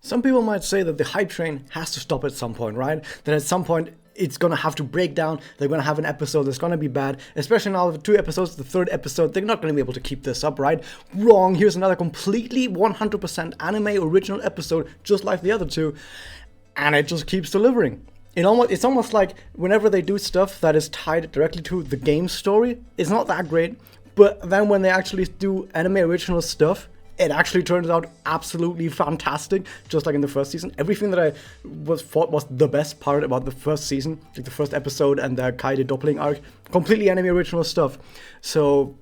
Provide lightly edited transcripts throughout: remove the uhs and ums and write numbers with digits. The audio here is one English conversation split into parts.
Some people might say that the hype train has to stop at some point, right? That at some point it's gonna have to break down, they're gonna have an episode that's gonna be bad, especially now with 2 episodes, the 3rd episode, they're not gonna be able to keep this up, right? Wrong, here's another completely 100% anime original episode, just like the other 2, and it just keeps delivering. It's almost like whenever they do stuff that is tied directly to the game story, it's not that great, but then when they actually do anime original stuff, it actually turns out absolutely fantastic, just like in the first season. Everything that I thought was the best part about the first season, like the first episode and the Kaede Doppling arc, completely anime original stuff. So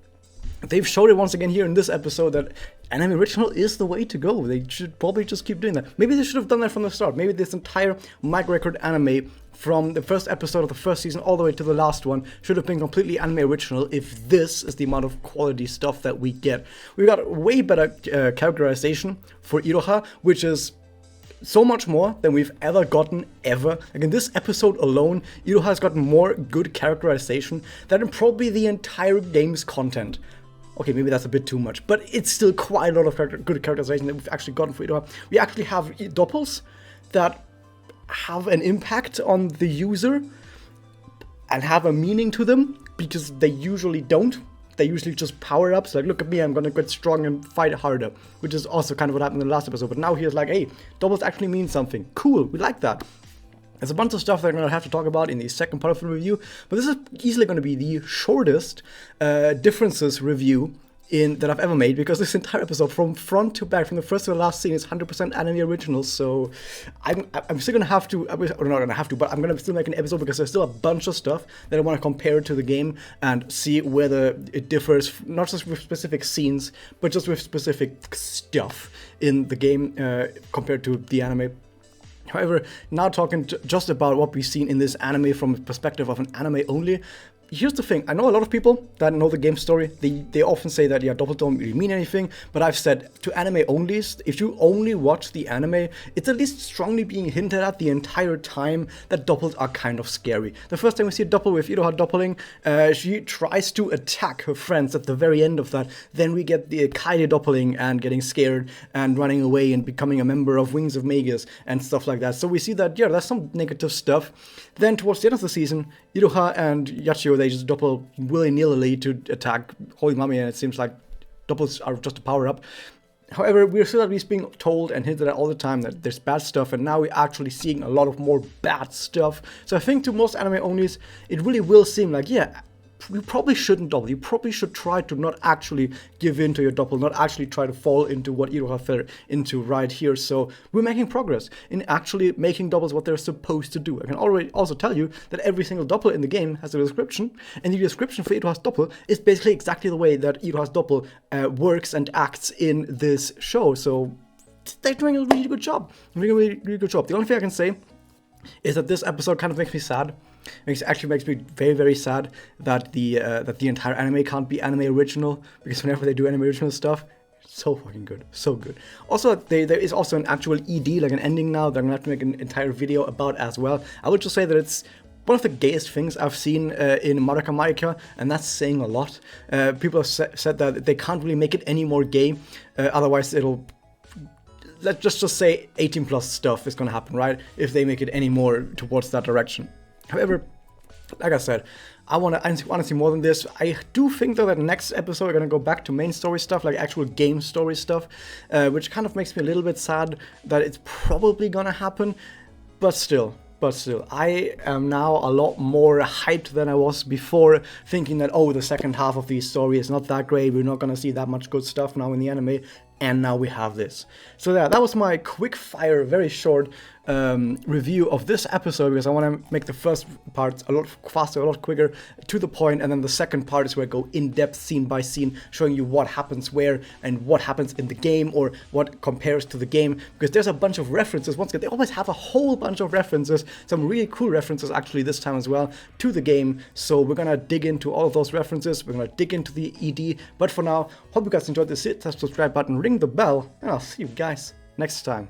they've showed it once again here in this episode that anime original is the way to go. They should probably just keep doing that. Maybe they should have done that from the start. Maybe this entire Mag Record anime from the first episode of the first season all the way to the last one should have been completely anime original if this is the amount of quality stuff that we get. We got way better characterization for Iroha, which is so much more than we've ever gotten ever. Like in this episode alone, Iroha has gotten more good characterization than in probably the entire game's content. Okay, maybe that's a bit too much, but it's still quite a lot of good characterization that we've actually gotten for Iroha. We actually have doppels that have an impact on the user and have a meaning to them, because they usually don't. They usually just power ups, like, look at me, I'm gonna get strong and fight harder, which is also kind of what happened in the last episode. But now he's like, hey, doubles actually mean something. Cool, we like that. There's a bunch of stuff that I'm going to have to talk about in the second part of the review, but this is easily going to be the shortest differences review that I've ever made, because this entire episode, from front to back, from the first to the last scene, is 100% anime original. So I'm still going to have to, or not going to have to, but I'm going to still make an episode because there's still a bunch of stuff that I want to compare to the game and see whether it differs, not just with specific scenes, but just with specific stuff in the game compared to the anime. However, now talking just about what we've seen in this anime from the perspective of an anime only, here's the thing. I know a lot of people that know the game story, they often say that, yeah, doubles don't really mean anything, but I've said to anime onlys, if you only watch the anime, it's at least strongly being hinted at the entire time that doubles are kind of scary. The first time we see a double with Iroha doppling, she tries to attack her friends at the very end of that. Then we get the Kaede doppling and getting scared and running away and becoming a member of Wings of Magias and stuff like that. So we see that, yeah, there's some negative stuff. Then towards the end of the season, Iroha and Yachio, they just double willy-nilly to attack Holy Mummy, and it seems like doubles are just a power-up. However, we're still at least being told and hinted at all the time that there's bad stuff, and now we're actually seeing a lot of more bad stuff. So I think to most anime onlys, it really will seem like, yeah, you probably shouldn't double. You probably should try to not actually give in to your double, not actually try to fall into what Iroha fell into right here. So we're making progress in actually making doubles what they're supposed to do. I can already also tell you that every single double in the game has a description, and the description for Iroha's double is basically exactly the way that Iroha's double works and acts in this show. So they're doing a really good job. Really good job. The only thing I can say is that this episode kind of makes me sad. Actually makes me very, very sad that the entire anime can't be anime original, because whenever they do anime original stuff, it's so fucking good, so good. Also, there is also an actual ED, like an ending now, that I'm gonna have to make an entire video about as well. I would just say that it's one of the gayest things I've seen in Madoka Magica, and that's saying a lot. People have said that they can't really make it any more gay, otherwise it'll, let's just say 18 plus stuff is gonna happen, right? If they make it any more towards that direction. However, like I said, I want to see more than this. I do think though that next episode we're gonna go back to main story stuff, like actual game story stuff, which kind of makes me a little bit sad that it's probably gonna happen, but still, I am now a lot more hyped than I was before, thinking that, oh, the second half of the story is not that great, we're not gonna see that much good stuff now in the anime, and now we have this. So yeah, that was my quick fire, very short review of this episode, because I want to make the first part a lot faster, a lot quicker, to the point, and then the second part is where I go in depth, scene by scene, showing you what happens where and what happens in the game, or what compares to the game, because there's a bunch of references. Once again, they always have a whole bunch of references, some really cool references actually this time as well to the game. So we're gonna dig into all of those references, we're gonna dig into the ED, but for now, hope you guys enjoyed this. Hit that subscribe button, ring the bell, and I'll see you guys next time.